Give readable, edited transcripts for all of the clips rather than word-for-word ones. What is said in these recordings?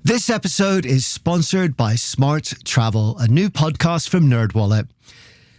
This episode is sponsored by Smart Travel, a new podcast from NerdWallet.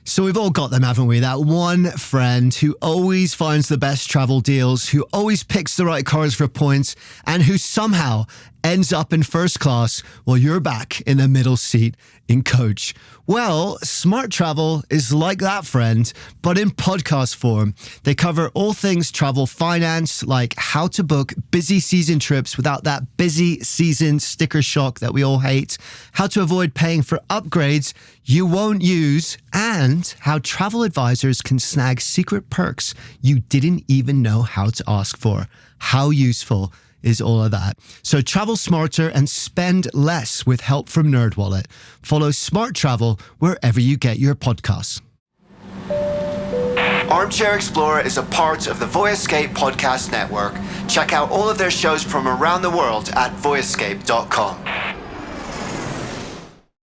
So we've all got them, haven't we? That one friend who always finds the best travel deals, who always picks the right cars for points, and who somehow ends up in first class while you're back in the middle seat in coach. Well, Smart Travel is like that friend, but in podcast form. They cover all things travel finance, like how to book busy season trips without that busy season sticker shock that we all hate, how to avoid paying for upgrades you won't use, and how travel advisors can snag secret perks you didn't even know how to ask for. How useful is all of that. So travel smarter and spend less with help from NerdWallet. Follow Smart Travel wherever you get your podcasts. Armchair Explorer is a part of the Voyescape podcast network. Check out all of their shows from around the world at voyescape.com.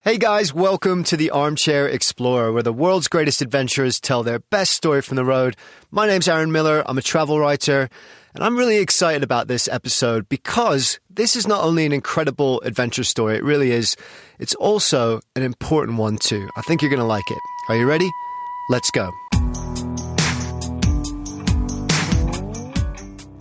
Hey guys, welcome to the Armchair Explorer, where the world's greatest adventurers tell their best story from the road. My name's Aaron Miller. I'm a travel writer. And I'm really excited about this episode because this is not only an incredible adventure story, it really is. It's also an important one too. I think you're going to like it. Are you ready? Let's go.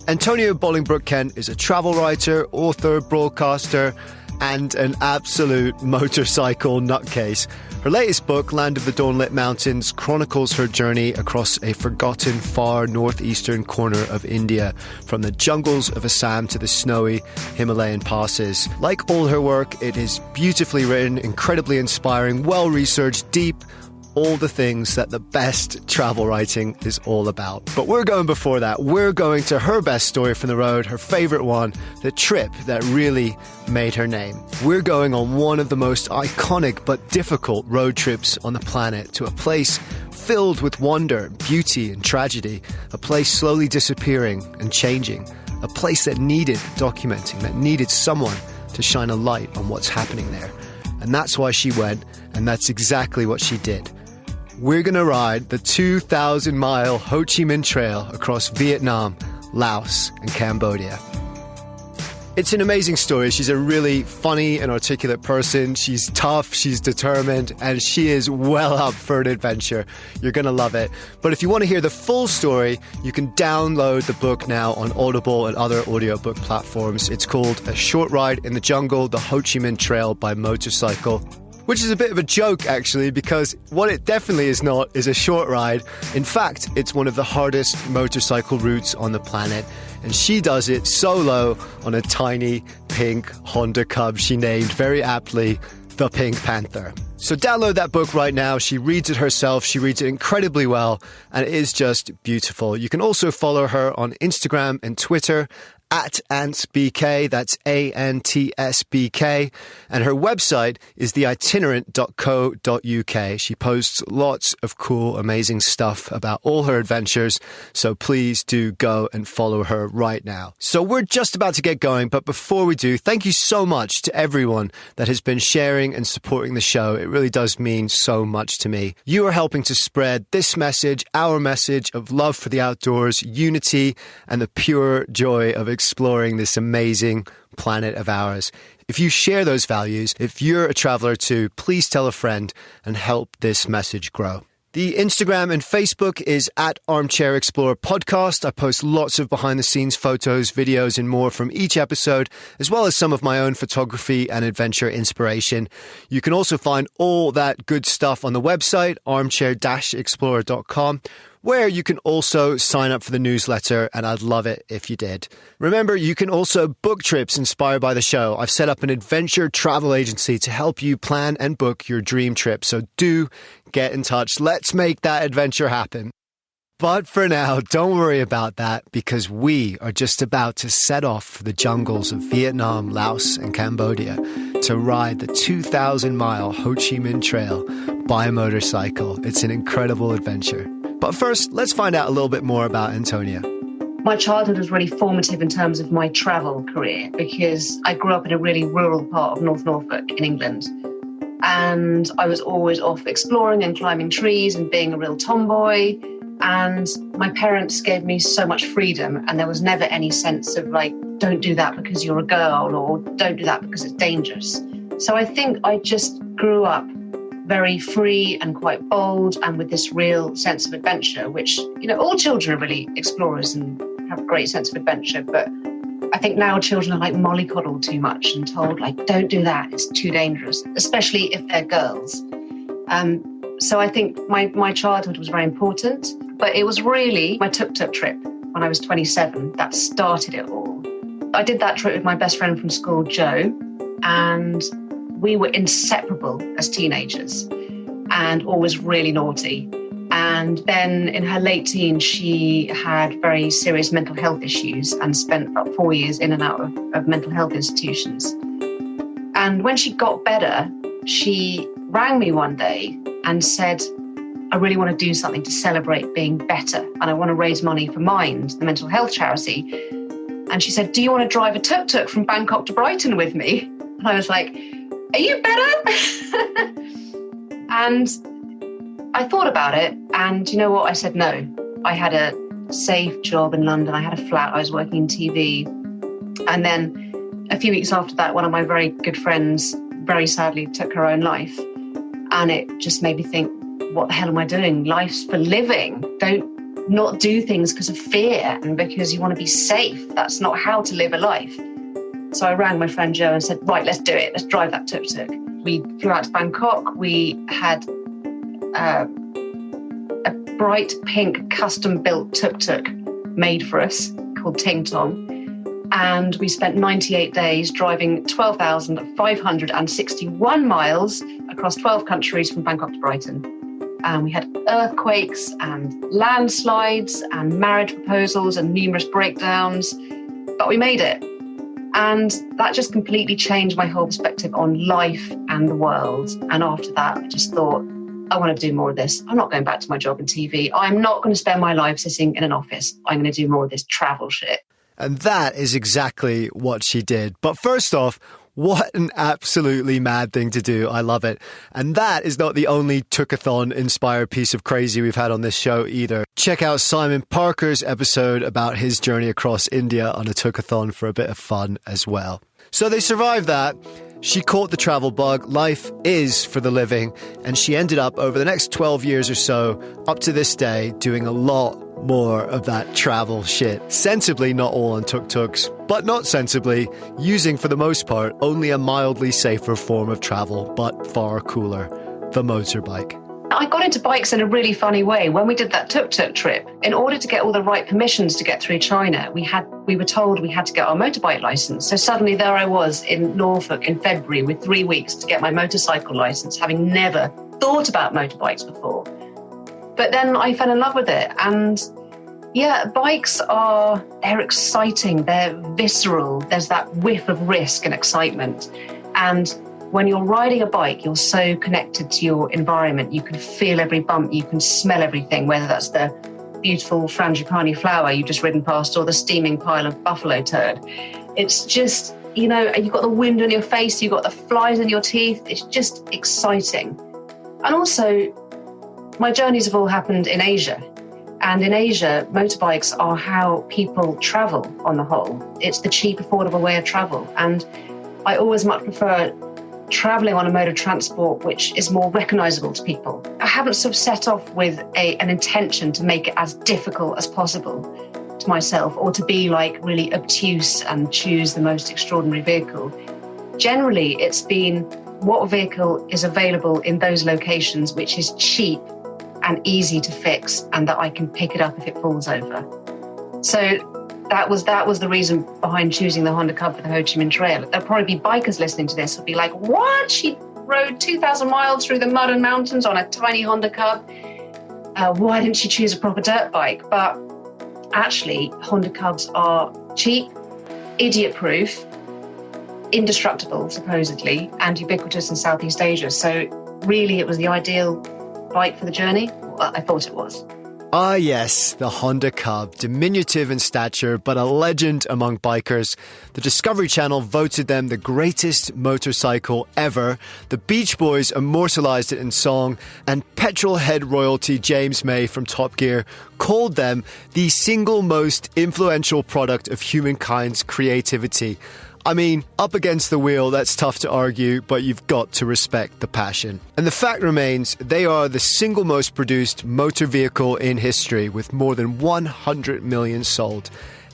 Antonia Bolingbroke-Kent is a travel writer, author, broadcaster, and an absolute motorcycle nutcase. Her latest book, Land of the Dawnlit Mountains, chronicles her journey across a forgotten far northeastern corner of India, from the jungles of Assam to the snowy Himalayan passes. Like all her work, it is beautifully written, incredibly inspiring, well-researched, deep, all the things that the best travel writing is all about. But we're going before that. We're going to her best story from the road, her favorite one, the trip that really made her name. We're going on one of the most iconic but difficult road trips on the planet, to a place filled with wonder, beauty, and tragedy, a place slowly disappearing and changing, a place that needed documenting, that needed someone to shine a light on what's happening there. And that's why she went, and that's exactly what she did. We're going to ride the 2,000-mile Ho Chi Minh Trail across Vietnam, Laos, and Cambodia. It's an amazing story. She's a really funny and articulate person. She's tough, she's determined, and she is well up for an adventure. You're going to love it. But if you want to hear the full story, you can download the book now on Audible and other audiobook platforms. It's called A Short Ride in the Jungle, the Ho Chi Minh Trail by Motorcycle. Which is a bit of a joke, actually, because what it definitely is not is a short ride. In fact, it's one of the hardest motorcycle routes on the planet. And she does it solo on a tiny pink Honda Cub she named very aptly the Pink Panther. So download that book right now. She reads it herself. She reads it incredibly well, and it is just beautiful. You can also follow her on Instagram and Twitter at AntsBK, that's ANTSBK, and her website is theitinerant.co.uk. She posts lots of cool, amazing stuff about all her adventures, so please do go and follow her right now. So we're just about to get going, but before we do, thank you so much to everyone that has been sharing and supporting the show. It really does mean so much to me. You are helping to spread this message, our message of love for the outdoors, unity, and the pure joy of exploring this amazing planet of ours. If you share those values, if you're a traveler too, please tell a friend and help this message grow. The Instagram and Facebook is at Armchair Explorer Podcast. I post lots of behind-the-scenes photos, videos, and more from each episode, as well as some of my own photography and adventure inspiration. You can also find all that good stuff on the website, armchair-explorer.com, where you can also sign up for the newsletter, and I'd love it if you did. Remember, you can also book trips inspired by the show. I've set up an adventure travel agency to help you plan and book your dream trip, so do get in touch. Let's make that adventure happen. But for now, don't worry about that, because we are just about to set off for the jungles of Vietnam, Laos, and Cambodia to ride the 2,000-mile Ho Chi Minh Trail by motorcycle. It's an incredible adventure. But first, let's find out a little bit more about Antonia. My childhood was really formative in terms of my travel career, because I grew up in a really rural part of North Norfolk in England. And I was always off exploring and climbing trees and being a real tomboy. And my parents gave me so much freedom, and there was never any sense of like, don't do that because you're a girl, or don't do that because it's dangerous. So I think I just grew up very free and quite bold, and with this real sense of adventure, which, you know, all children are really explorers and have a great sense of adventure. But I think now children are like mollycoddled too much and told like, don't do that, it's too dangerous, especially if they're girls. So I think my childhood was very important, but it was really my tuk-tuk trip when I was 27 that started it all. I did that trip with my best friend from school, Joe, and we were inseparable as teenagers and always really naughty. And then in her late teens, she had very serious mental health issues and spent about 4 years in and out of mental health institutions. And when she got better, she rang me one day and said, I really want to do something to celebrate being better, and I want to raise money for Mind, the mental health charity. And she said, do you want to drive a tuk-tuk from Bangkok to Brighton with me? And I was like, are you better? And I thought about it, and you know what? I said no. I had a safe job in London. I had a flat. I was working in TV. And then a few weeks after that, one of my very good friends very sadly took her own life. And it just made me think, what the hell am I doing? Life's for living. Don't not do things because of fear and because you want to be safe. That's not how to live a life. So I rang my friend Joe and said, right, let's do it. Let's drive that tuk-tuk. We flew out to Bangkok. We had a bright pink custom-built tuk-tuk made for us called Ting Tong. And we spent 98 days driving 12,561 miles across 12 countries from Bangkok to Brighton. And we had earthquakes and landslides and marriage proposals and numerous breakdowns, but we made it. And that just completely changed my whole perspective on life and the world. And after that, I just thought, I want to do more of this. I'm not going back to my job in TV. I'm not going to spend my life sitting in an office. I'm going to do more of this travel shit. And that is exactly what she did. But first off, what an absolutely mad thing to do. I love it. And that is not the only Tuk-a-thon-inspired piece of crazy we've had on this show either. Check out Simon Parker's episode about his journey across India on a Tuk-a-thon for a bit of fun as well. So they survived that. She caught the travel bug. Life is for the living. And she ended up, over the next 12 years or so, up to this day, doing a lot more of that travel shit. Sensibly, not all on tuk-tuks, but not sensibly, using for the most part only a mildly safer form of travel, but far cooler, the motorbike. I got into bikes in a really funny way. When we did that tuk-tuk trip, in order to get all the right permissions to get through China, we were told we had to get our motorbike license. So suddenly there I was in Norfolk in February with 3 weeks to get my motorcycle license, having never thought about motorbikes before. But then I fell in love with it. And yeah, bikes they're exciting, they're visceral. There's that whiff of risk and excitement. And when you're riding a bike, you're so connected to your environment. You can feel every bump, you can smell everything, whether that's the beautiful frangipani flower you've just ridden past or the steaming pile of buffalo turd. It's just, you know, you've got the wind on your face, you've got the flies in your teeth. It's just exciting. And also, my journeys have all happened in Asia. And in Asia, motorbikes are how people travel on the whole. It's the cheap, affordable way of travel. And I always much prefer travelling on a mode of transport which is more recognisable to people. I haven't sort of set off with an intention to make it as difficult as possible to myself or to be like really obtuse and choose the most extraordinary vehicle. Generally, it's been what vehicle is available in those locations which is cheap and easy to fix and that I can pick it up if it falls over. So that was the reason behind choosing the Honda Cub for the Ho Chi Minh Trail. There'll probably be bikers listening to this who'll be like, what? She rode 2,000 miles through the mud and mountains on a tiny Honda Cub. Why didn't she choose a proper dirt bike? But actually, Honda Cubs are cheap, idiot-proof, indestructible, supposedly, and ubiquitous in Southeast Asia. So really, it was the ideal bike for the journey. Well, I thought it was. Ah yes, the Honda Cub, diminutive in stature but a legend among bikers. The Discovery Channel voted them the greatest motorcycle ever. The Beach Boys immortalised it in song, and petrol-head royalty James May from Top Gear called them the single most influential product of humankind's creativity. I mean, up against the wheel, that's tough to argue, but you've got to respect the passion. And the fact remains, they are the single most produced motor vehicle in history, with more than 100 million sold.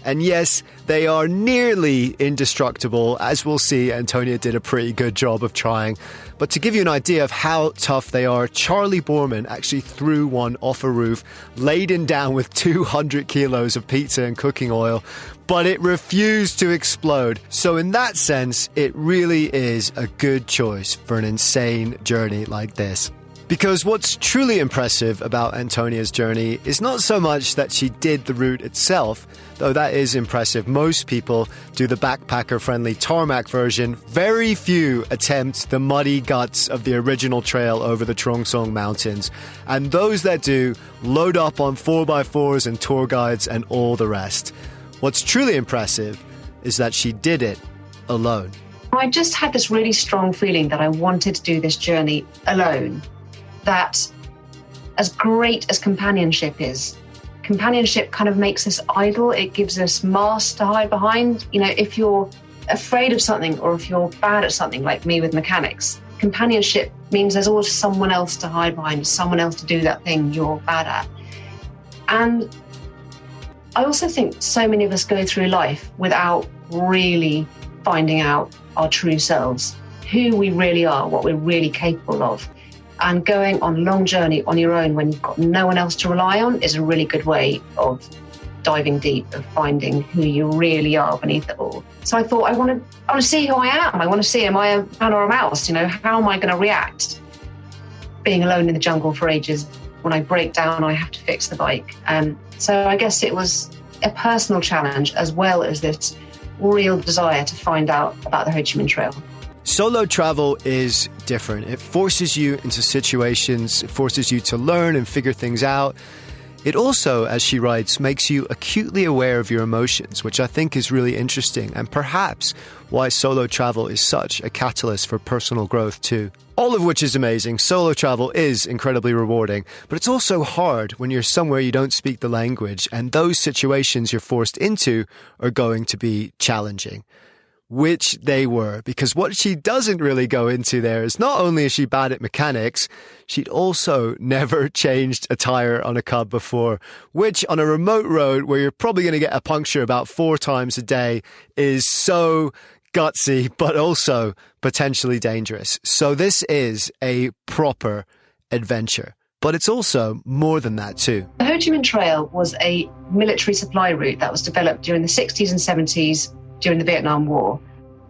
And yes, they are nearly indestructible. As we'll see, Antonia did a pretty good job of trying. But to give you an idea of how tough they are, Charlie Borman actually threw one off a roof, laden down with 200 kilos of pizza and cooking oil, but it refused to explode. So in that sense, it really is a good choice for an insane journey like this. Because what's truly impressive about Antonia's journey is not so much that she did the route itself, though that is impressive. Most people do the backpacker-friendly tarmac version. Very few attempt the muddy guts of the original trail over the Truong Son Mountains. And those that do load up on 4x4s and tour guides and all the rest. What's truly impressive is that she did it alone. I just had this really strong feeling that I wanted to do this journey alone. That as great as companionship is, companionship kind of makes us idle. It gives us masks to hide behind. You know, if you're afraid of something or if you're bad at something, like me with mechanics, companionship means there's always someone else to hide behind, someone else to do that thing you're bad at. And I also think so many of us go through life without really finding out our true selves, who we really are, what we're really capable of. And going on a long journey on your own when you've got no one else to rely on is a really good way of diving deep, of finding who you really are beneath it all. So I thought, I want to see who I am. I want to see, am I a man or a mouse? You know, how am I going to react being alone in the jungle for ages? When I break down, I have to fix the bike. So I guess it was a personal challenge as well as this real desire to find out about the Ho Chi Minh Trail. Solo travel is different. It forces you into situations, it forces you to learn and figure things out. It also, as she writes, makes you acutely aware of your emotions, which I think is really interesting, and perhaps why solo travel is such a catalyst for personal growth too. All of which is amazing. Solo travel is incredibly rewarding, but it's also hard when you're somewhere you don't speak the language, and those situations you're forced into are going to be challenging. Which they were, because what she doesn't really go into there is not only is she bad at mechanics, she'd also never changed a tire on a Cub before, which on a remote road where you're probably going to get a puncture about 4 times a day is so gutsy, but also potentially dangerous. So this is a proper adventure. But it's also more than that too. The Ho Chi Minh Trail was a military supply route that was developed during the 60s and 70s during the Vietnam War.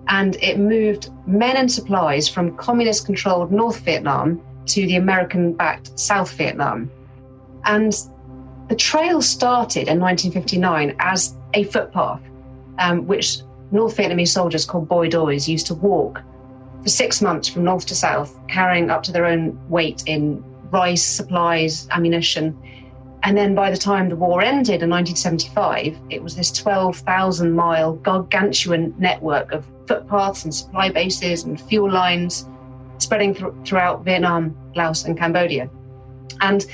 And it moved men and supplies from communist-controlled North Vietnam to the American-backed South Vietnam. And the trail started in 1959 as a footpath, which North Vietnamese soldiers called Boi Dois used to walk for 6 months from north to south, carrying up to their own weight in rice, supplies, ammunition. And then by the time the war ended in 1975, it was this 12,000-mile gargantuan network of footpaths and supply bases and fuel lines spreading throughout Vietnam, Laos and Cambodia. And you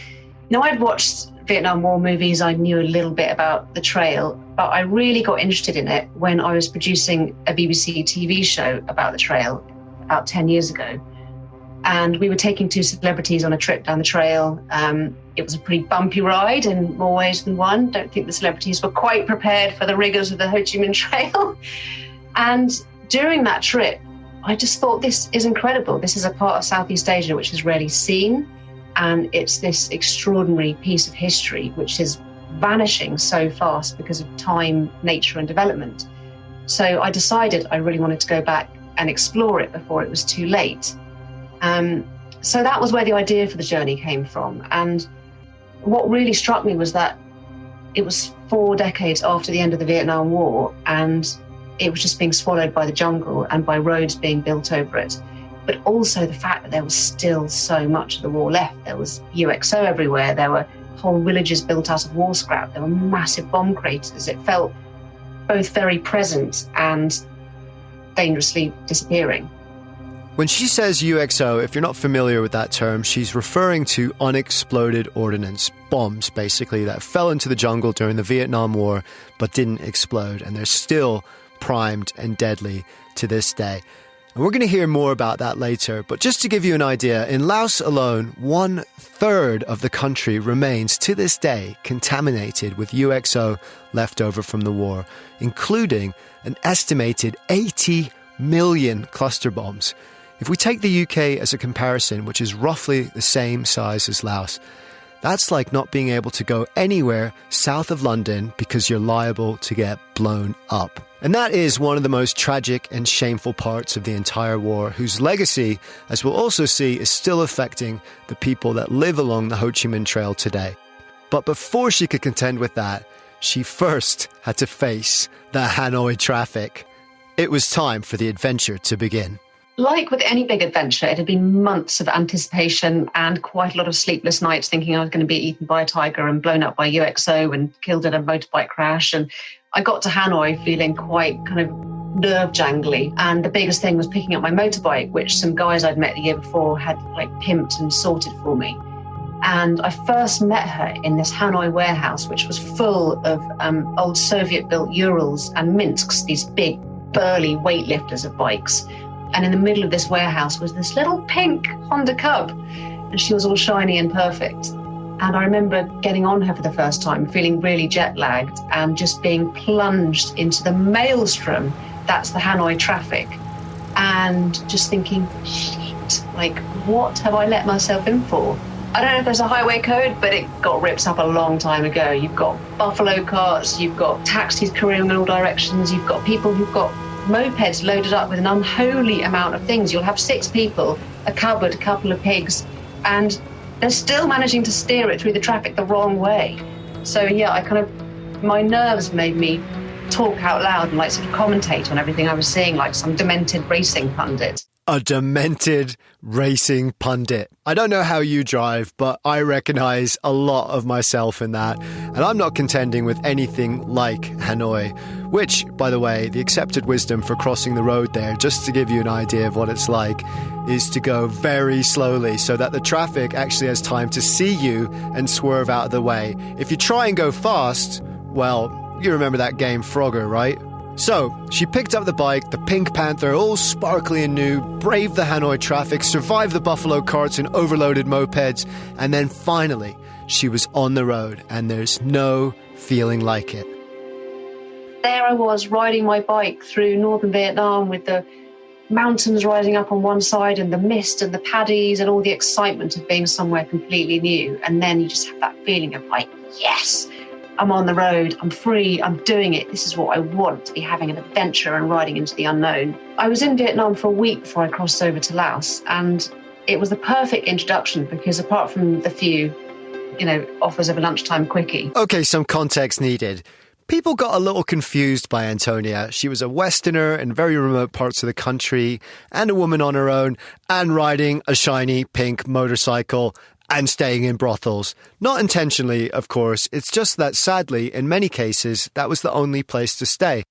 know, I'd watched Vietnam War movies, I knew a little bit about the trail, but I really got interested in it when I was producing a BBC TV show about the trail about 10 years ago. And we were taking 2 celebrities on a trip down the trail. It was a pretty bumpy ride in more ways than one. Don't think the celebrities were quite prepared for the rigors of the Ho Chi Minh Trail. And during that trip, I just thought, this is incredible. This is a part of Southeast Asia which is rarely seen. And it's this extraordinary piece of history which is vanishing so fast because of time, nature and development. So I decided I really wanted to go back and explore it before it was too late. So that was where the idea for the journey came from. And what really struck me was that it was 4 decades after the end of the Vietnam War, and it was just being swallowed by the jungle and by roads being built over it. But also the fact that there was still so much of the war left. There was UXO everywhere. There were whole villages built out of war scrap. There were massive bomb craters. It felt both very present and dangerously disappearing. When she says UXO, if you're not familiar with that term, she's referring to unexploded ordnance, bombs basically, that fell into the jungle during the Vietnam War but didn't explode, and they're still primed and deadly to this day. And we're going to hear more about that later, but just to give you an idea, in Laos alone, 1/3 of the country remains to this day contaminated with UXO left over from the war, including an estimated 80 million cluster bombs. If we take the UK as a comparison, which is roughly the same size as Laos, that's like not being able to go anywhere south of London because you're liable to get blown up. And that is one of the most tragic and shameful parts of the entire war, whose legacy, as we'll also see, is still affecting the people that live along the Ho Chi Minh Trail today. But before she could contend with that, she first had to face the Hanoi traffic. It was time for the adventure to begin. Like with any big adventure, it had been months of anticipation and quite a lot of sleepless nights thinking I was going to be eaten by a tiger and blown up by UXO and killed in a motorbike crash. And I got to Hanoi feeling quite kind of nerve-jangly. And the biggest thing was picking up my motorbike, which some guys I'd met the year before had like pimped and sorted for me. And I first met her in this Hanoi warehouse, which was full of old Soviet-built Urals and Minsks, these big, burly weightlifters of bikes. And in the middle of this warehouse was this little pink Honda Cub, and she was all shiny and perfect. And I remember getting on her for the first time, feeling really jet-lagged and just being plunged into the maelstrom that's the Hanoi traffic, and just thinking, shit, like, what have I let myself in for? I don't know if there's a highway code, but it got ripped up a long time ago. You've got buffalo carts, you've got taxis careering in all directions, you've got people who've got mopeds loaded up with an unholy amount of things. You'll have 6 people, a cupboard, a couple of pigs, and they're still managing to steer it through the traffic the wrong way. So yeah, my nerves made me talk out loud and like sort of commentate on everything I was seeing like some demented racing pundit. A demented racing pundit. I don't know how you drive, but I recognize a lot of myself in that. And I'm not contending with anything like Hanoi, which, by the way, the accepted wisdom for crossing the road there, just to give you an idea of what it's like, is to go very slowly so that the traffic actually has time to see you and swerve out of the way. If you try and go fast, well, you remember that game Frogger, right? So, she picked up the bike, the Pink Panther, all sparkly and new, braved the Hanoi traffic, survived the buffalo carts and overloaded mopeds, and then finally, she was on the road, and there's no feeling like it. There I was, riding my bike through northern Vietnam with the mountains rising up on one side and the mist and the paddies and all the excitement of being somewhere completely new. And then you just have that feeling of like, yes, I'm on the road, I'm free, I'm doing it. This is what I want, to be having an adventure and riding into the unknown. I was in Vietnam for a week before I crossed over to Laos, and it was the perfect introduction because apart from the few, offers of a lunchtime quickie. Okay, some context needed. People got a little confused by Antonia. She was a Westerner in very remote parts of the country and a woman on her own and riding a shiny pink motorcycle and staying in brothels. Not intentionally, of course. It's just that, sadly, in many cases, that was the only place to stay.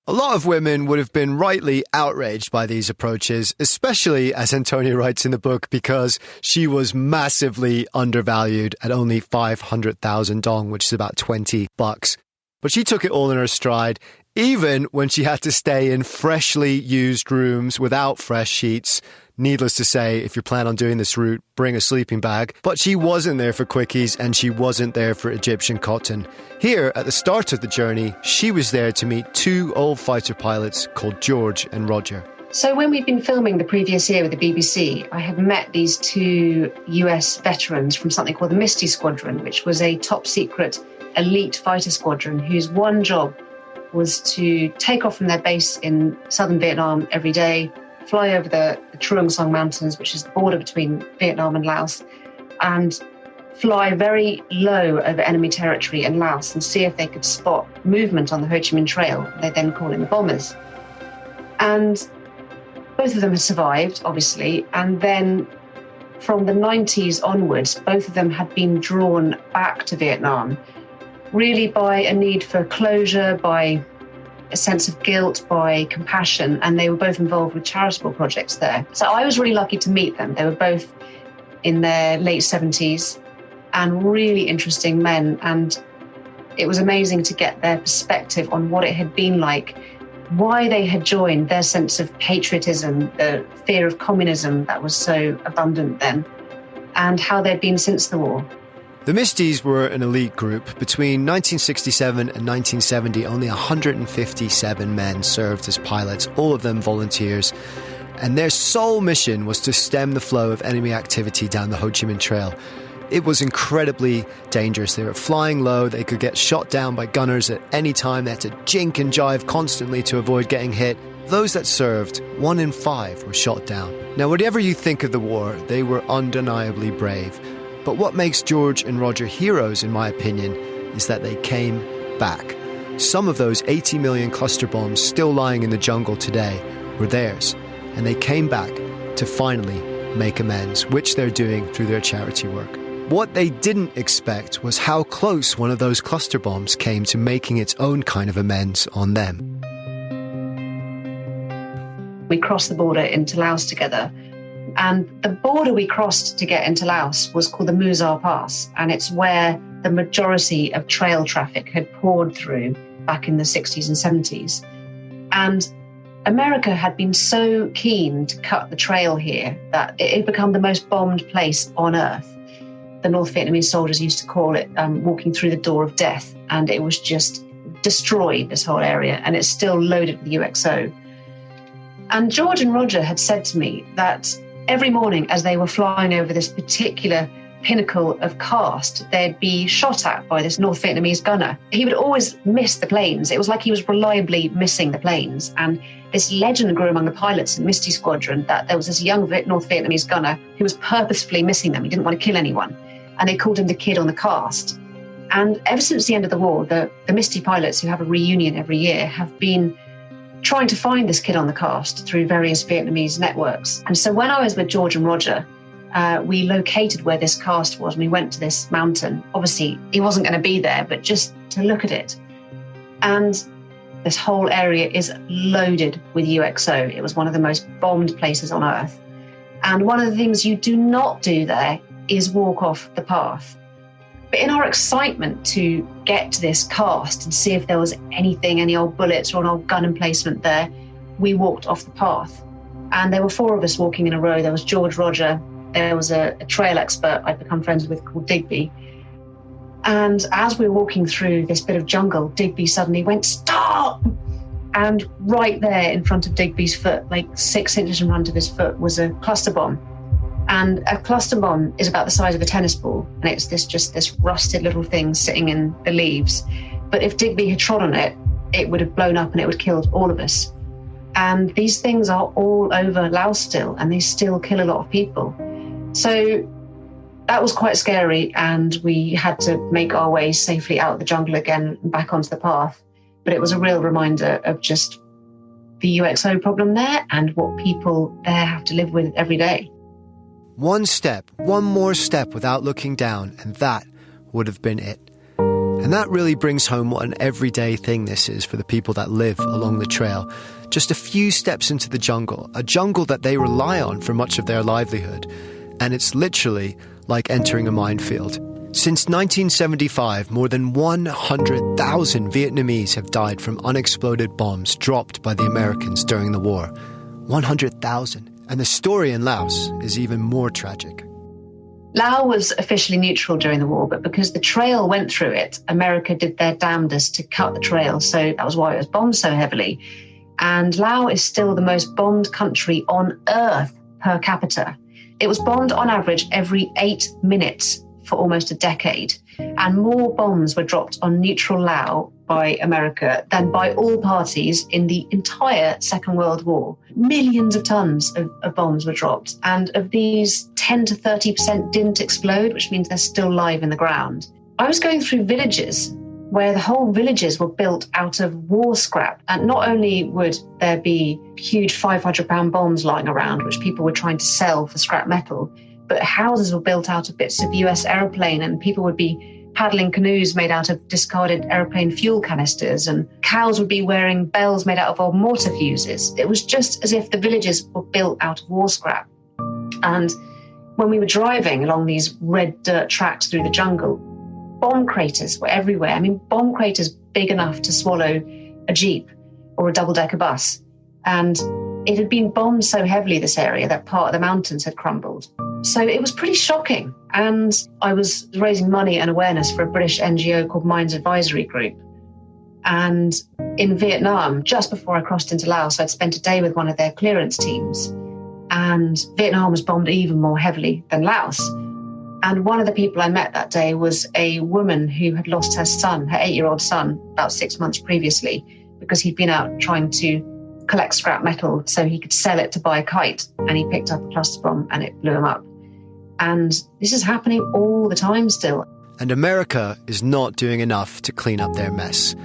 A lot of women would have been rightly outraged by these approaches, especially, as Antonia writes in the book, because she was massively undervalued at only 500,000 dong, which is about $20. But she took it all in her stride, even when she had to stay in freshly used rooms without fresh sheets. Needless to say, if you plan on doing this route, bring a sleeping bag. But she wasn't there for quickies, and she wasn't there for Egyptian cotton. Here, at the start of the journey, she was there to meet 2 old fighter pilots called George and Roger. So when we'd been filming the previous year with the BBC, I had met these 2 US veterans from something called the Misty Squadron, which was a top-secret elite fighter squadron whose one job was to take off from their base in southern Vietnam every day, fly over the Truong Son Mountains, which is the border between Vietnam and Laos, and fly very low over enemy territory in Laos and see if they could spot movement on the Ho Chi Minh Trail. They then call in the bombers. And both of them have survived, obviously, and then from the 90s onwards, both of them had been drawn back to Vietnam, really by a need for closure, by a sense of guilt, by compassion, and they were both involved with charitable projects there. So I was really lucky to meet them. They were both in their late 70s and really interesting men, and it was amazing to get their perspective on what it had been like, why they had joined, their sense of patriotism, the fear of communism that was so abundant then, and how they'd been since the war. The Misties were an elite group. Between 1967 and 1970, only 157 men served as pilots, all of them volunteers. And their sole mission was to stem the flow of enemy activity down the Ho Chi Minh Trail. It was incredibly dangerous. They were flying low. They could get shot down by gunners at any time. They had to jink and jive constantly to avoid getting hit. Those that served, 1 in 5 were shot down. Now, whatever you think of the war, they were undeniably brave. But what makes George and Roger heroes, in my opinion, is that they came back. Some of those 80 million cluster bombs still lying in the jungle today were theirs. And they came back to finally make amends, which they're doing through their charity work. What they didn't expect was how close one of those cluster bombs came to making its own kind of amends on them. We crossed the border into Laos together. And the border we crossed to get into Laos was called the Musar Pass, and it's where the majority of trail traffic had poured through back in the 60s and 70s. And America had been so keen to cut the trail here that it had become the most bombed place on earth. The North Vietnamese soldiers used to call it walking through the door of death, and it was just destroyed, this whole area, and it's still loaded with UXO. And George and Roger had said to me that every morning as they were flying over this particular pinnacle of karst, they'd be shot at by this North Vietnamese gunner. He would always miss the planes. It was like he was reliably missing the planes. And this legend grew among the pilots in Misty Squadron that there was this young North Vietnamese gunner who was purposefully missing them. He didn't want to kill anyone. And they called him the kid on the karst. And ever since the end of the war, the Misty pilots, who have a reunion every year, have been trying to find this kid on the karst through various Vietnamese networks. And so when I was with George and Roger, we located where this karst was, and we went to this mountain. Obviously, he wasn't going to be there, but just to look at it. And this whole area is loaded with UXO. It was one of the most bombed places on earth. And one of the things you do not do there is walk off the path. But in our excitement to get to this karst and see if there was anything, any old bullets or an old gun emplacement there, we walked off the path. And there were 4 of us walking in a row. There was George, Roger, there was a trail expert I'd become friends with called Digby. And as we were walking through this bit of jungle, Digby suddenly went, "Stop!" And right there in front of Digby's foot, like 6 inches in front of his foot, was a cluster bomb. And a cluster bomb is about the size of a tennis ball, and it's this rusted little thing sitting in the leaves. But if Digby had trod on it, it would have blown up and it would have killed all of us. And these things are all over Laos still, and they still kill a lot of people. So that was quite scary, and we had to make our way safely out of the jungle again and back onto the path. But it was a real reminder of just the UXO problem there and what people there have to live with every day. One more step without looking down, and that would have been it. And that really brings home what an everyday thing this is for the people that live along the trail. Just a few steps into the jungle, a jungle that they rely on for much of their livelihood. And it's literally like entering a minefield. Since 1975, more than 100,000 Vietnamese have died from unexploded bombs dropped by the Americans during the war. 100,000. And the story in Laos is even more tragic. Laos was officially neutral during the war, but because the trail went through it, America did their damnedest to cut the trail. So that was why it was bombed so heavily. And Laos is still the most bombed country on earth per capita. It was bombed on average every 8 minutes for almost a decade. And more bombs were dropped on neutral Laos by America than by all parties in the entire Second World War. Millions of tons of bombs were dropped. And of these, 10 to 30% didn't explode, which means they're still live in the ground. I was going through villages where the whole villages were built out of war scrap. And not only would there be huge 500-pound bombs lying around, which people were trying to sell for scrap metal, but houses were built out of bits of US aeroplane, and people would be paddling canoes made out of discarded aeroplane fuel canisters, and cows would be wearing bells made out of old mortar fuses. It was just as if the villages were built out of war scrap. And when we were driving along these red dirt tracks through the jungle, bomb craters were everywhere. I mean, bomb craters big enough to swallow a Jeep or a double-decker bus. And it had been bombed so heavily, this area, that part of the mountains had crumbled. So it was pretty shocking. And I was raising money and awareness for a British NGO called Mines Advisory Group. And in Vietnam, just before I crossed into Laos, I'd spent a day with one of their clearance teams. And Vietnam was bombed even more heavily than Laos. And one of the people I met that day was a woman who had lost her son, her 8-year-old son, about 6 months previously, because he'd been out trying to collect scrap metal so he could sell it to buy a kite. And he picked up a cluster bomb and it blew him up. And this is happening all the time still. And America is not doing enough to clean up their mess.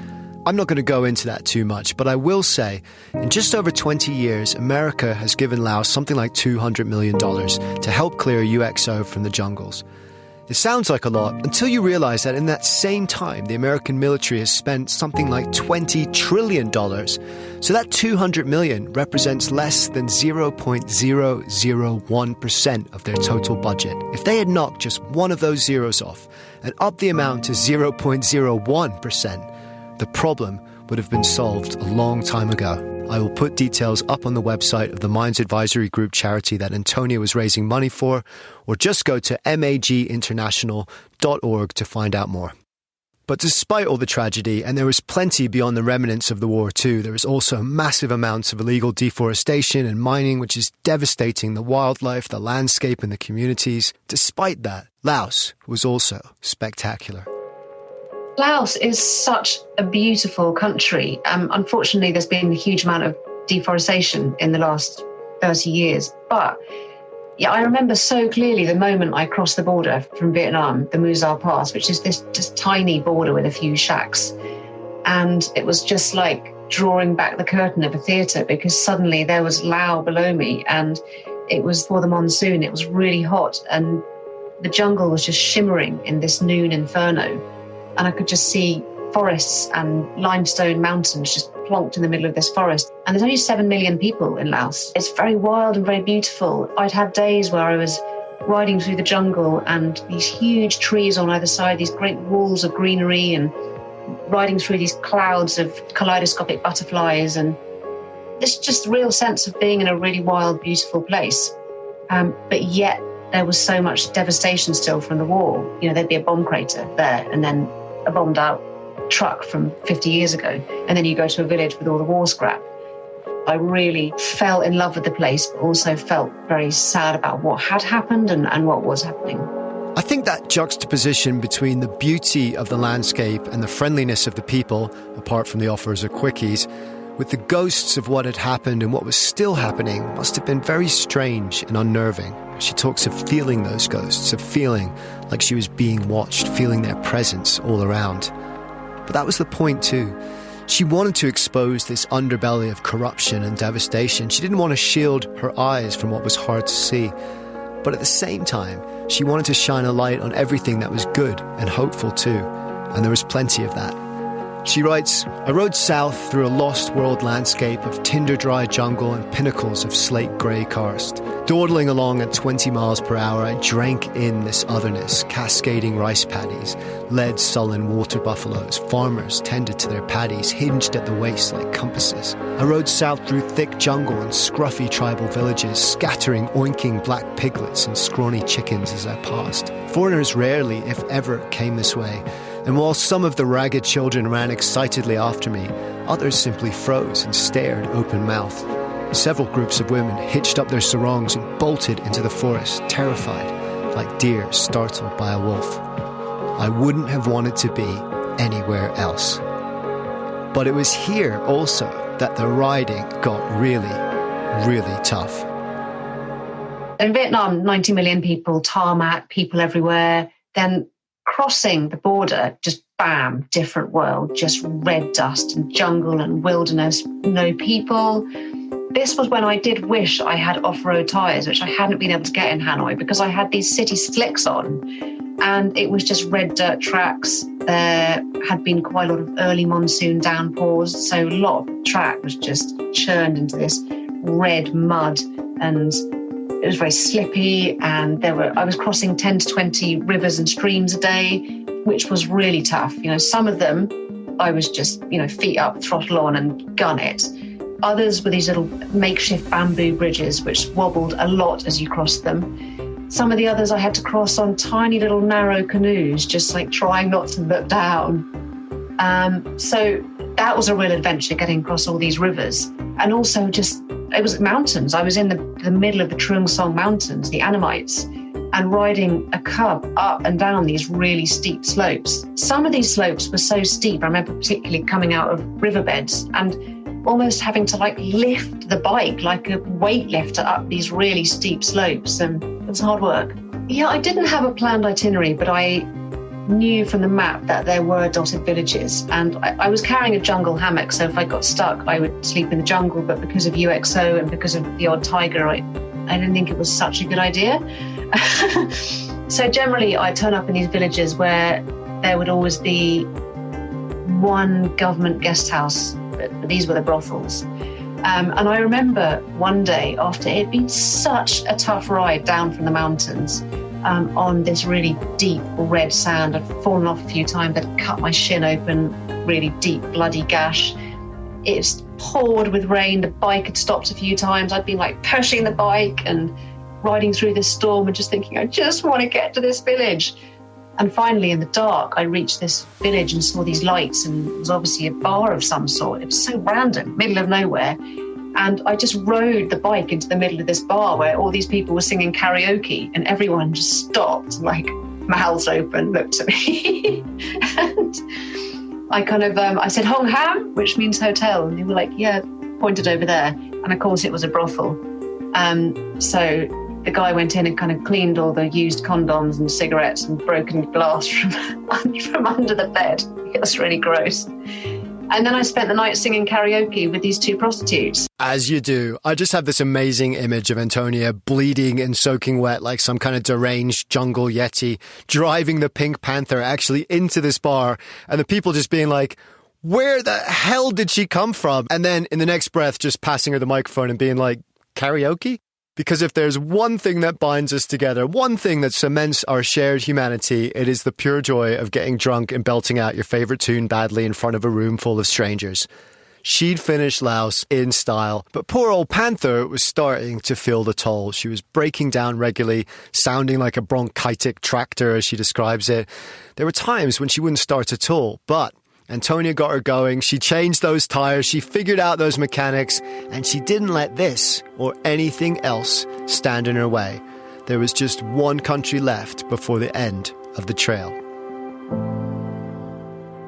I'm not going to go into that too much, but I will say, in just over 20 years, America has given Laos something like $200 million to help clear UXO from the jungles. It sounds like a lot until you realize that in that same time, the American military has spent something like $20 trillion. So that $200 million represents less than 0.001% of their total budget. If they had knocked just one of those zeros off and upped the amount to 0.01%, the problem would have been solved a long time ago. I will put details up on the website of the Mines Advisory Group charity that Antonia was raising money for, or just go to maginternational.org to find out more. But despite all the tragedy, and there was plenty beyond the remnants of the war too, there is also massive amounts of illegal deforestation and mining, which is devastating the wildlife, the landscape and the communities. Despite that, Laos was also spectacular. Laos is such a beautiful country. Unfortunately, there's been a huge amount of deforestation in the last 30 years. But yeah, I remember so clearly the moment I crossed the border from Vietnam, the Musal Pass, which is this just tiny border with a few shacks. And it was just like drawing back the curtain of a theatre, because suddenly there was Laos below me, and it was for the monsoon. It was really hot, and the jungle was just shimmering in this noon inferno. And I could just see forests and limestone mountains just plonked in the middle of this forest. And there's only 7 million people in Laos. It's very wild and very beautiful. I'd have days where I was riding through the jungle and these huge trees on either side, these great walls of greenery, and riding through these clouds of kaleidoscopic butterflies. And this just real sense of being in a really wild, beautiful place. But yet there was so much devastation still from the war. You know, there'd be a bomb crater there, and then a bombed out truck from 50 years ago, and then you go to a village with all the war scrap. I really fell in love with the place, but also felt very sad about what had happened and what was happening. I think that juxtaposition between the beauty of the landscape and the friendliness of the people, apart from the offers of quickies, with the ghosts of what had happened and what was still happening, must have been very strange and unnerving. She talks of feeling those ghosts, of feeling like she was being watched, feeling their presence all around. But that was the point too. She wanted to expose this underbelly of corruption and devastation. She didn't want to shield her eyes from what was hard to see. But at the same time, she wanted to shine a light on everything that was good and hopeful too. And there was plenty of that. She writes, I rode south through a lost world landscape of tinder-dry jungle and pinnacles of slate-grey karst. Dawdling along at 20 miles per hour, I drank in this otherness, cascading rice paddies, lead sullen water buffaloes, farmers tended to their paddies, hinged at the waist like compasses. I rode south through thick jungle and scruffy tribal villages, scattering oinking black piglets and scrawny chickens as I passed. Foreigners rarely, if ever, came this way. And while some of the ragged children ran excitedly after me, others simply froze and stared open-mouthed. Several groups of women hitched up their sarongs and bolted into the forest, terrified, like deer startled by a wolf. I wouldn't have wanted to be anywhere else. But it was here also that the riding got really, really tough. In Vietnam, 90 million people, tarmac, people everywhere. Then crossing the border, just bam, different world, just red dust and jungle and wilderness, no people. This was when I did wish I had off-road tyres, which I hadn't been able to get in Hanoi because I had these city slicks on and it was just red dirt tracks. There had been quite a lot of early monsoon downpours, so a lot of the track was just churned into this red mud and it was very slippy, and I was crossing 10 to 20 rivers and streams a day, which was really tough. Some of them I was just, feet up, throttle on and gun it. Others were these little makeshift bamboo bridges which wobbled a lot as you crossed them. Some of the others I had to cross on tiny little narrow canoes, just like trying not to look down. So that was a real adventure, getting across all these rivers. And also it was mountains. I was in the middle of the Truong Son Mountains, the Annamites, and riding a cub up and down these really steep slopes. Some of these slopes were so steep, I remember particularly coming out of riverbeds and almost having to lift the bike like a weightlifter up these really steep slopes, and it was hard work. Yeah, I didn't have a planned itinerary, but I knew from the map that there were dotted villages, and I was carrying a jungle hammock, so if I got stuck I would sleep in the jungle, but because of UXO and because of the odd tiger I didn't think it was such a good idea. So generally I'd turn up in these villages where there would always be one government guest house, but these were the brothels. And I remember one day, after it had been such a tough ride down from the mountains, on this really deep red sand, I'd fallen off a few times, I'd cut my shin open, really deep bloody gash. It's poured with rain, the bike had stopped a few times, I'd been pushing the bike and riding through this storm and just thinking, I just want to get to this village. And finally, in the dark, I reached this village and saw these lights, and it was obviously a bar of some sort. It was so random, middle of nowhere. And I just rode the bike into the middle of this bar where all these people were singing karaoke, and everyone just stopped, mouths open, looked at me. And I I said, Hong Ham, which means hotel. And they were like, yeah, pointed over there. And of course, it was a brothel. So the guy went in and kind of cleaned all the used condoms and cigarettes and broken glass from under the bed. It was really gross. And then I spent the night singing karaoke with these two prostitutes. As you do. I just have this amazing image of Antonia bleeding and soaking wet like some kind of deranged jungle yeti, driving the Pink Panther actually into this bar, and the people just being like, where the hell did she come from? And then in the next breath, just passing her the microphone and being like, karaoke? Because if there's one thing that binds us together, one thing that cements our shared humanity, it is the pure joy of getting drunk and belting out your favourite tune badly in front of a room full of strangers. She'd finished Laos in style, but poor old Panther was starting to feel the toll. She was breaking down regularly, sounding like a bronchitic tractor, as she describes it. There were times when she wouldn't start at all, but Antonia got her going, she changed those tyres, she figured out those mechanics, and she didn't let this or anything else stand in her way. There was just one country left before the end of the trail.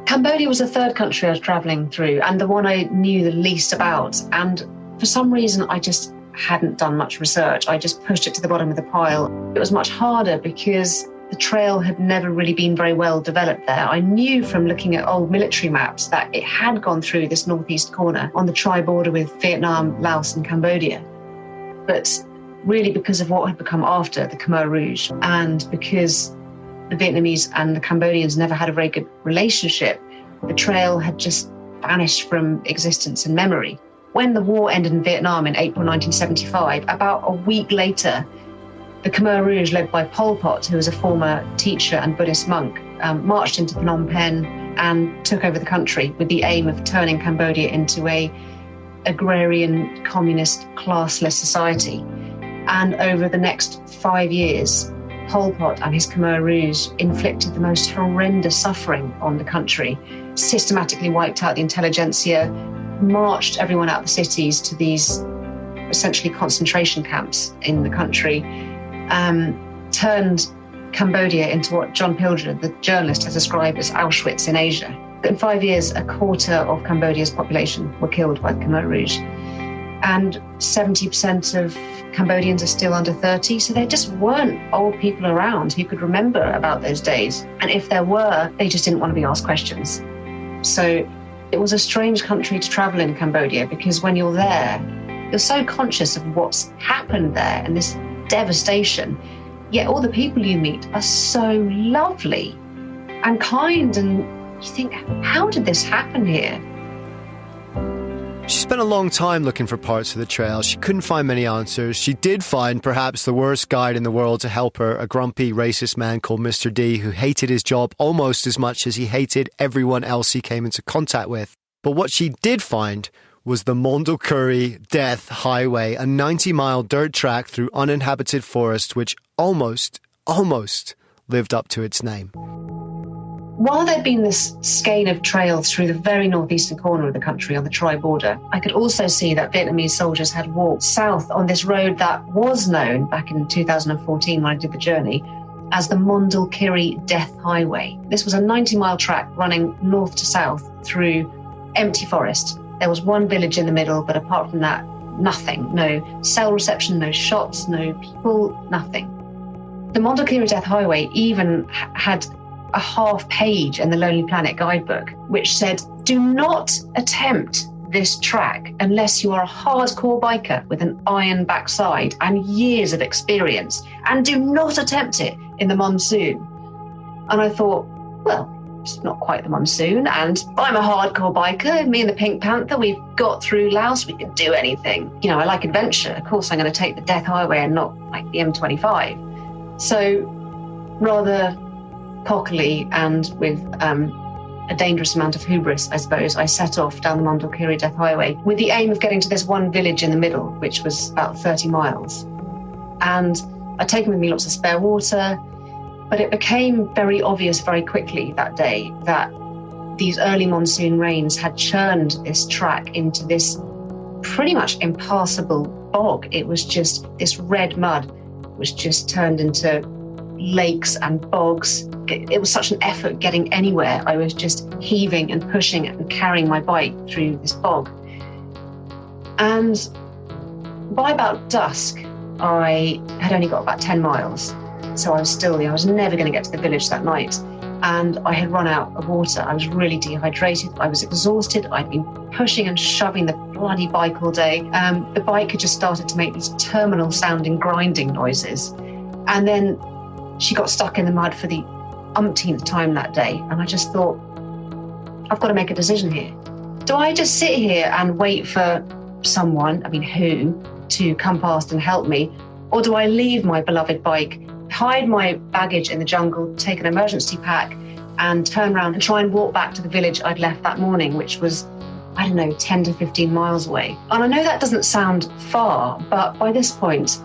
Cambodia was the third country I was travelling through and the one I knew the least about. And for some reason, I just hadn't done much research. I just pushed it to the bottom of the pile. It was much harder because the trail had never really been very well developed there. I knew from looking at old military maps that it had gone through this northeast corner on the tri-border with Vietnam, Laos and Cambodia. But really because of what had become after the Khmer Rouge, and because the Vietnamese and the Cambodians never had a very good relationship, the trail had just vanished from existence and memory. When the war ended in Vietnam in April 1975, about a week later, the Khmer Rouge, led by Pol Pot, who was a former teacher and Buddhist monk, marched into Phnom Penh and took over the country with the aim of turning Cambodia into a agrarian, communist, classless society. And over the next 5 years, Pol Pot and his Khmer Rouge inflicted the most horrendous suffering on the country, systematically wiped out the intelligentsia, marched everyone out of the cities to these essentially concentration camps in the country, turned Cambodia into what John Pilger, the journalist, has described as Auschwitz in Asia. In 5 years, a quarter of Cambodia's population were killed by the Khmer Rouge. And 70% of Cambodians are still under 30, so there just weren't old people around who could remember about those days. And if there were, they just didn't want to be asked questions. So it was a strange country to travel in, Cambodia, because when you're there, You're so conscious of what's happened there and this devastation, yet all the people you meet are so lovely and kind, and you think, how did this happen here? She spent a long time looking for parts of the trail. She couldn't find many answers. She did find perhaps the worst guide in the world to help her, a grumpy, racist man called Mr. D, who hated his job almost as much as he hated everyone else he came into contact with. But what she did find was the Mondulkiri Death Highway, a 90-mile dirt track through uninhabited forest which almost lived up to its name. While there'd been this skein of trails through the very northeastern corner of the country on the Thai border, I could also see that Vietnamese soldiers had walked south on this road that was known back in 2014 when I did the journey as the Mondulkiri Death Highway. This was a 90-mile track running north to south through empty forest. There was one village in the middle, but apart from that, nothing. No cell reception, no shops, no people, nothing. The Mondulkiri Death Highway even had a half page in the Lonely Planet guidebook, which said, do not attempt this track unless you are a hardcore biker with an iron backside and years of experience, and do not attempt it in the monsoon. And I thought, well, it's not quite the monsoon, and I'm a hardcore biker. Me and the Pink Panther, we've got through Laos, we can do anything. You know, I like adventure. Of course, I'm going to take the Death Highway and not like the M25. So rather cockily and with a dangerous amount of hubris, I suppose, I set off down the Mondulkiri Death Highway with the aim of getting to this one village in the middle, which was about 30 miles. And I'd taken with me lots of spare water, but it became very obvious very quickly that day that these early monsoon rains had churned this track into this pretty much impassable bog. It was just this red mud, which just turned into lakes and bogs. It was such an effort getting anywhere. I was just heaving and pushing and carrying my bike through this bog. And by about dusk, I had only got about 10 miles. So I was never going to get to the village that night. And I had run out of water. I was really dehydrated. I was exhausted. I'd been pushing and shoving the bloody bike all day. The bike had just started to make these terminal sounding grinding noises. And then she got stuck in the mud for the umpteenth time that day. And I just thought, I've got to make a decision here. Do I just sit here and wait for someone, who, to come past and help me? Or do I leave my beloved bike, hide my baggage in the jungle, take an emergency pack, and turn around and try and walk back to the village I'd left that morning, which was, 10 to 15 miles away. And I know that doesn't sound far, but by this point,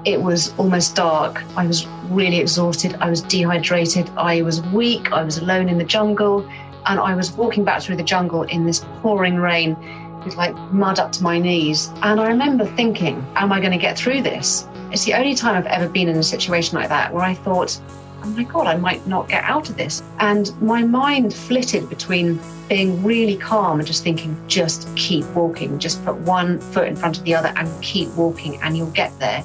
it was almost dark. I was really exhausted. I was dehydrated. I was weak. I was alone in the jungle. And I was walking back through the jungle in this pouring rain with mud up to my knees. And I remember thinking, am I going to get through this? It's the only time I've ever been in a situation like that where I thought, oh my God, I might not get out of this. And my mind flitted between being really calm and just thinking, just keep walking, just put one foot in front of the other and keep walking and you'll get there.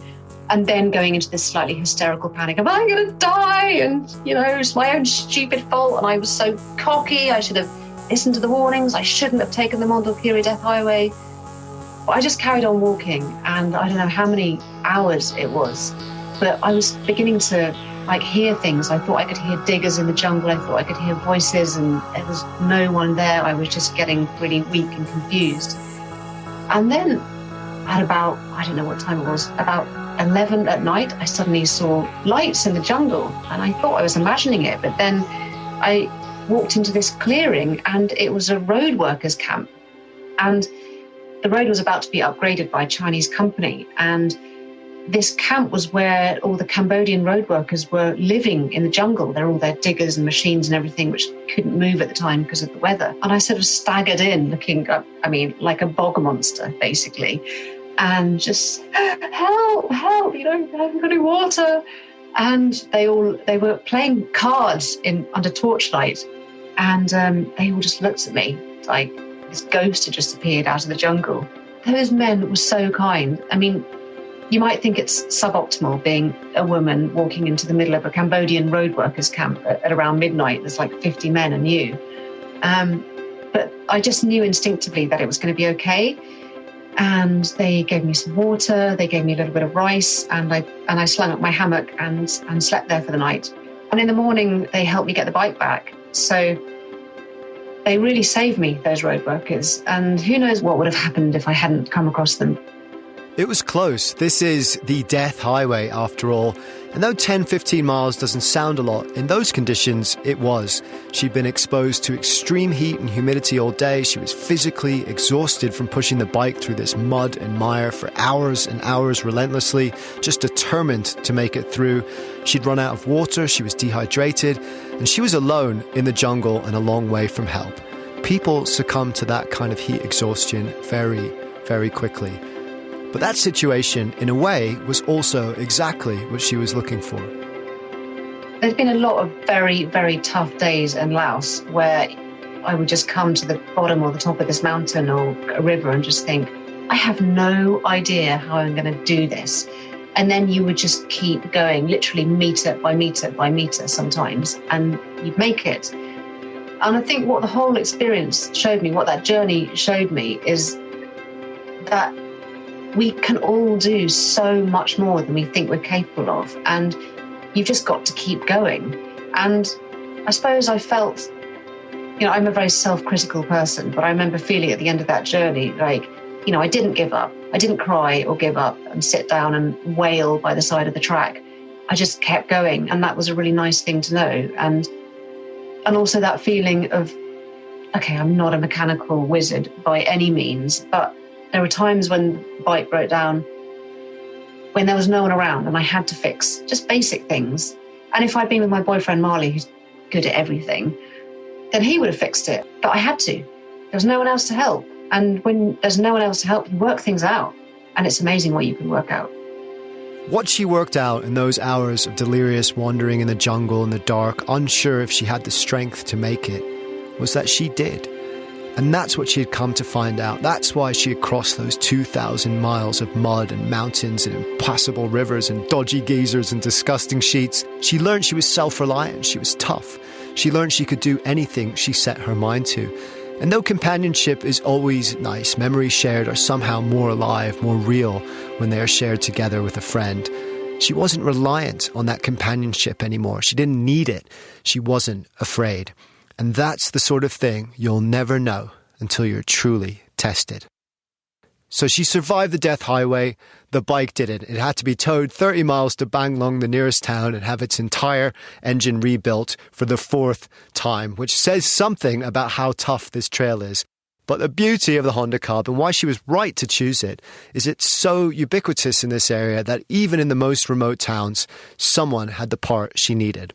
And then going into this slightly hysterical panic of, I'm going to die, and, it's my own stupid fault, and I was so cocky, I should have listened to the warnings, I shouldn't have taken the Mondulkiri Death Highway. But I just carried on walking, and I don't know how many hours it was, but I was beginning to hear things. I thought I could hear diggers in the jungle, I thought I could hear voices, and there was no one there. I was just getting really weak and confused. And then at about, I don't know what time it was, about 11 at night, I suddenly saw lights in the jungle, and I thought I was imagining it, but then I walked into this clearing and it was a road workers camp, and the road was about to be upgraded by a Chinese company, and this camp was where all the Cambodian road workers were living in the jungle. They're all their diggers and machines and everything, which couldn't move at the time because of the weather. And I sort of staggered in looking up, like a bog monster, basically. And just, help, I haven't got any water. And they were playing cards under torchlight. And they all just looked at me like this ghost had just appeared out of the jungle. Those men were so kind. You might think it's suboptimal being a woman walking into the middle of a Cambodian road workers camp at around midnight. There's 50 men and you. But I just knew instinctively that it was going to be okay. And they gave me some water, they gave me a little bit of rice, and I slung up my hammock and slept there for the night. And in the morning, they helped me get the bike back. So they really saved me, those road workers. And who knows what would have happened if I hadn't come across them. It was close. This is the death highway, after all. And though 10, 15 miles doesn't sound a lot, in those conditions, it was. She'd been exposed to extreme heat and humidity all day. She was physically exhausted from pushing the bike through this mud and mire for hours and hours relentlessly, just determined to make it through. She'd run out of water, she was dehydrated, and she was alone in the jungle and a long way from help. People succumb to that kind of heat exhaustion very, very quickly. But that situation, in a way, was also exactly what she was looking for. There's been a lot of very, very tough days in Laos where I would just come to the bottom or the top of this mountain or a river and just think, I have no idea how I'm going to do this. And then you would just keep going, literally meter by meter by meter sometimes, and you'd make it. And I think what the whole experience showed me, what that journey showed me, is that we can all do so much more than we think we're capable of. And you've just got to keep going. And I suppose I felt, I'm a very self-critical person, but I remember feeling at the end of that journey, like, I didn't give up. I didn't cry or give up and sit down and wail by the side of the track. I just kept going. And that was a really nice thing to know. And also that feeling of, okay, I'm not a mechanical wizard by any means, but there were times when the bike broke down, when there was no one around and I had to fix just basic things. And if I'd been with my boyfriend, Marley, who's good at everything, then he would have fixed it. But I had to. There was no one else to help. And when there's no one else to help, you work things out. And it's amazing what you can work out. What she worked out in those hours of delirious wandering in the jungle in the dark, unsure if she had the strength to make it, was that she did. And that's what she had come to find out. That's why she had crossed those 2,000 miles of mud and mountains and impassable rivers and dodgy geysers and disgusting sheets. She learned she was self-reliant. She was tough. She learned she could do anything she set her mind to. And though companionship is always nice, memories shared are somehow more alive, more real when they are shared together with a friend. She wasn't reliant on that companionship anymore. She didn't need it. She wasn't afraid. And that's the sort of thing you'll never know until you're truly tested. So she survived the death highway. The bike didn't. It had to be towed 30 miles to Banglong, the nearest town, and have its entire engine rebuilt for the 4th time, which says something about how tough this trail is. But the beauty of the Honda Cub, and why she was right to choose it, is it's so ubiquitous in this area that even in the most remote towns, someone had the part she needed.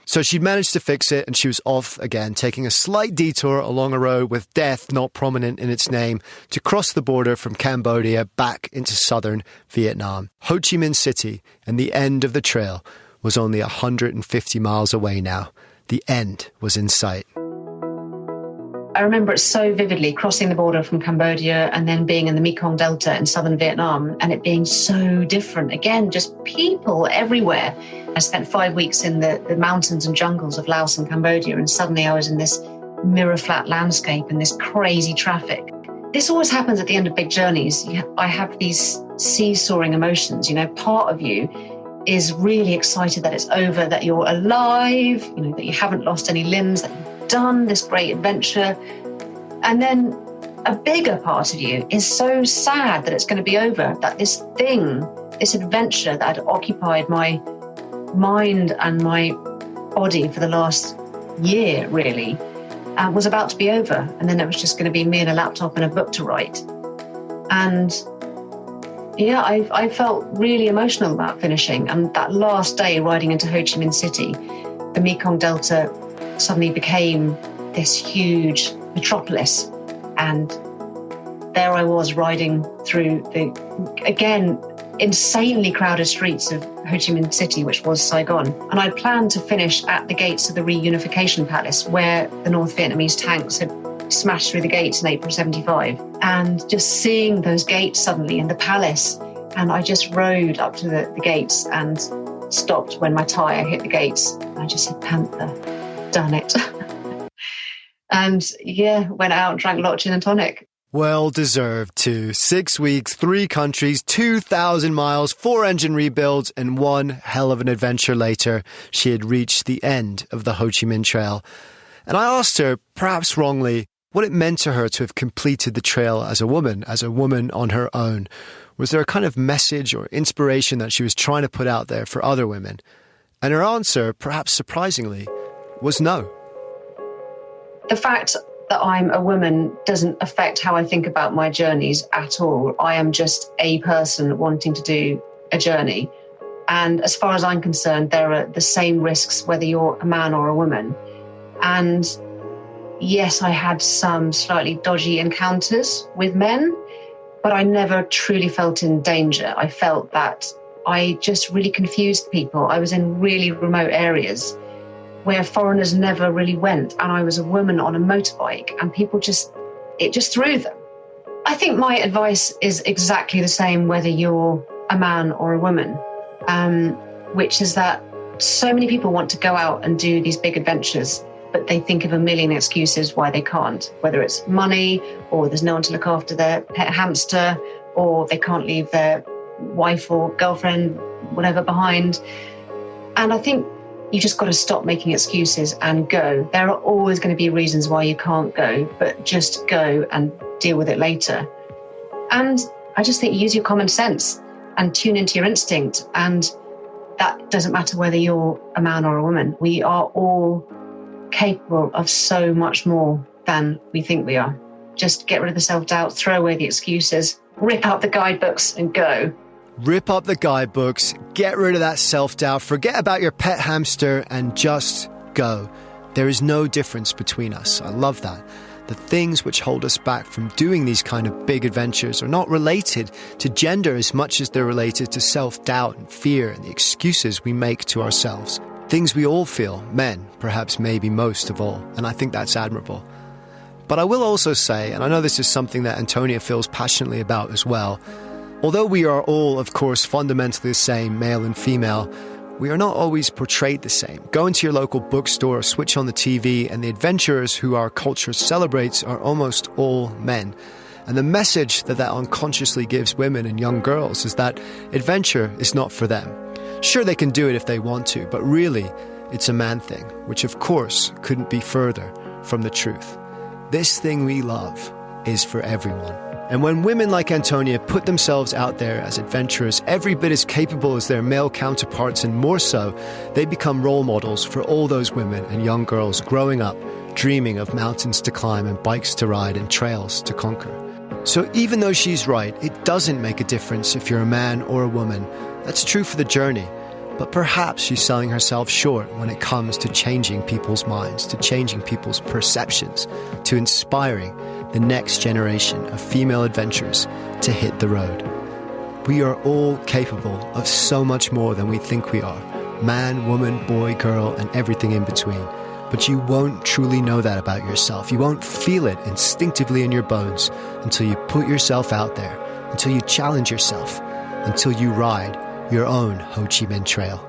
So she'd managed to fix it, and she was off again, taking a slight detour along a road with death not prominent in its name to cross the border from Cambodia back into southern Vietnam. Ho Chi Minh City and the end of the trail was only 150 miles away now. The end was in sight. I remember it so vividly, crossing the border from Cambodia and then being in the Mekong Delta in southern Vietnam, and it being so different. Again, just people everywhere. I spent 5 weeks in the mountains and jungles of Laos and Cambodia, and suddenly I was in this mirror-flat landscape and this crazy traffic. This always happens at the end of big journeys. I have these seesawing emotions. Part of you is really excited that it's over, that you're alive, that you haven't lost any limbs, that you've done this great adventure. And then a bigger part of you is so sad that it's going to be over, that this adventure that had occupied my mind and my body for the last year, really, was about to be over. And then it was just going to be me and a laptop and a book to write. And yeah, I felt really emotional about finishing. And that last day riding into Ho Chi Minh City, the Mekong Delta suddenly became this huge metropolis. And there I was riding through the, again, insanely crowded streets of Ho Chi Minh City, which was Saigon. And I planned to finish at the gates of the Reunification Palace, where the North Vietnamese tanks had smashed through the gates in April 75. And just seeing those gates suddenly in the palace, and I just rode up to the gates and stopped when my tyre hit the gates. And I just said, Panther, done it. And yeah, went out and drank a lot of gin and tonic. Well deserved too. 6 weeks, 3 countries, 2,000 miles, 4 engine rebuilds, and one hell of an adventure later, she had reached the end of the Ho Chi Minh Trail. And I asked her, perhaps wrongly, what it meant to her to have completed the trail as a woman on her own. Was there a kind of message or inspiration that she was trying to put out there for other women? And her answer, perhaps surprisingly, was no. The fact that I'm a woman doesn't affect how I think about my journeys at all. I am just a person wanting to do a journey. And as far as I'm concerned, there are the same risks whether you're a man or a woman. And yes, I had some slightly dodgy encounters with men, but I never truly felt in danger. I felt that I just really confused people. I was in really remote areas where foreigners never really went, and I was a woman on a motorbike, and people it just threw them. I think my advice is exactly the same whether you're a man or a woman, which is that so many people want to go out and do these big adventures, but they think of a million excuses why they can't, whether it's money, or there's no one to look after their pet hamster, or they can't leave their wife or girlfriend, whatever, behind. And I think you just got to stop making excuses and go. There are always going to be reasons why you can't go, but just go and deal with it later. And I just think use your common sense and tune into your instinct. And that doesn't matter whether you're a man or a woman. We are all capable of so much more than we think we are. Just get rid of the self-doubt, throw away the excuses, rip out the guidebooks and go. Rip up the guidebooks, get rid of that self-doubt, forget about your pet hamster and just go. There is no difference between us. I love that. The things which hold us back from doing these kind of big adventures are not related to gender as much as they're related to self-doubt and fear and the excuses we make to ourselves. Things we all feel, men, perhaps maybe most of all, and I think that's admirable. But I will also say, and I know this is something that Antonia feels passionately about as well, although we are all, of course, fundamentally the same, male and female, we are not always portrayed the same. Go into your local bookstore, switch on the TV, and the adventurers who our culture celebrates are almost all men. And the message that unconsciously gives women and young girls is that adventure is not for them. Sure, they can do it if they want to, but really, it's a man thing, which of course couldn't be further from the truth. This thing we love is for everyone. And when women like Antonia put themselves out there as adventurers, every bit as capable as their male counterparts and more so, they become role models for all those women and young girls growing up, dreaming of mountains to climb and bikes to ride and trails to conquer. So even though she's right, it doesn't make a difference if you're a man or a woman. That's true for the journey. But perhaps she's selling herself short when it comes to changing people's minds, to changing people's perceptions, to inspiring the next generation of female adventurers to hit the road. We are all capable of so much more than we think we are. Man, woman, boy, girl, and everything in between. But you won't truly know that about yourself. You won't feel it instinctively in your bones until you put yourself out there, until you challenge yourself, until you ride your own Ho Chi Minh Trail.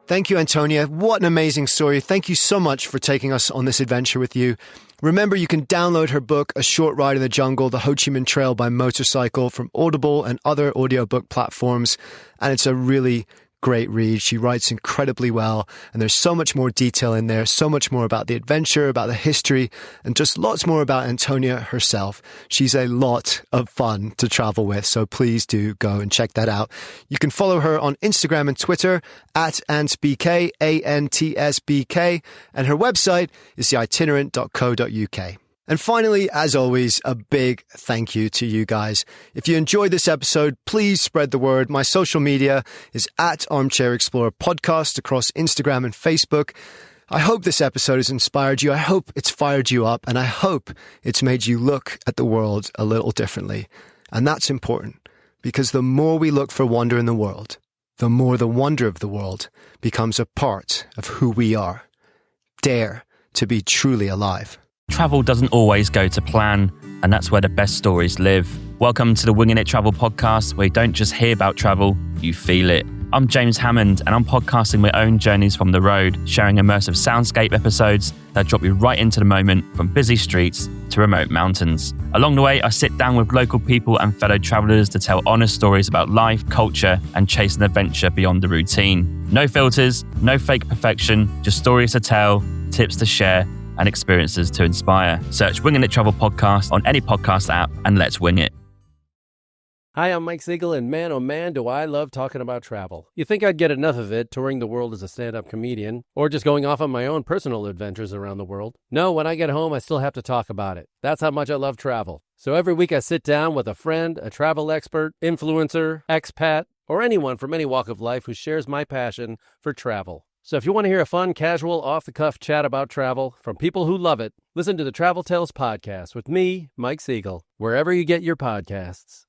Thank you, Antonia. What an amazing story. Thank you so much for taking us on this adventure with you. Remember, you can download her book, A Short Ride in the Jungle, The Ho Chi Minh Trail by Motorcycle, from Audible and other audiobook platforms. And it's a really great read. She writes incredibly well, and there's so much more detail in there, so much more about the adventure, about the history, and just lots more about Antonia herself. She's a lot of fun to travel with, so please do go and check that out. You can follow her on Instagram and Twitter at AntsBK, ANTSBK, and her website is theitinerant.co.uk. And finally, as always, a big thank you to you guys. If you enjoyed this episode, please spread the word. My social media is at armchair-explorer podcast across Instagram and Facebook. I hope this episode has inspired you. I hope it's fired you up, and I hope it's made you look at the world a little differently. And that's important, because the more we look for wonder in the world, the more the wonder of the world becomes a part of who we are. Dare to be truly alive. Travel doesn't always go to plan, and that's where the best stories live. Welcome to the Winging It Travel podcast, where you don't just hear about travel, you feel it. I'm James Hammond, and I'm podcasting my own journeys from the road, sharing immersive soundscape episodes that drop you right into the moment, from busy streets to remote mountains. Along the way, I sit down with local people and fellow travelers to tell honest stories about life, culture, and chase an adventure beyond the routine. No filters, no fake perfection, just stories to tell, tips to share, and experiences to inspire. Search Winging It Travel Podcast on any podcast app and let's wing it. Hi, I'm Mike Siegel, and man, oh man, do I love talking about travel. You think I'd get enough of it touring the world as a stand-up comedian, or just going off on my own personal adventures around the world? No, when I get home, I still have to talk about it. That's how much I love travel. So every week I sit down with a friend, a travel expert, influencer, expat, or anyone from any walk of life who shares my passion for travel. So if you want to hear a fun, casual, off-the-cuff chat about travel from people who love it, listen to the Travel Tales podcast with me, Mike Siegel, wherever you get your podcasts.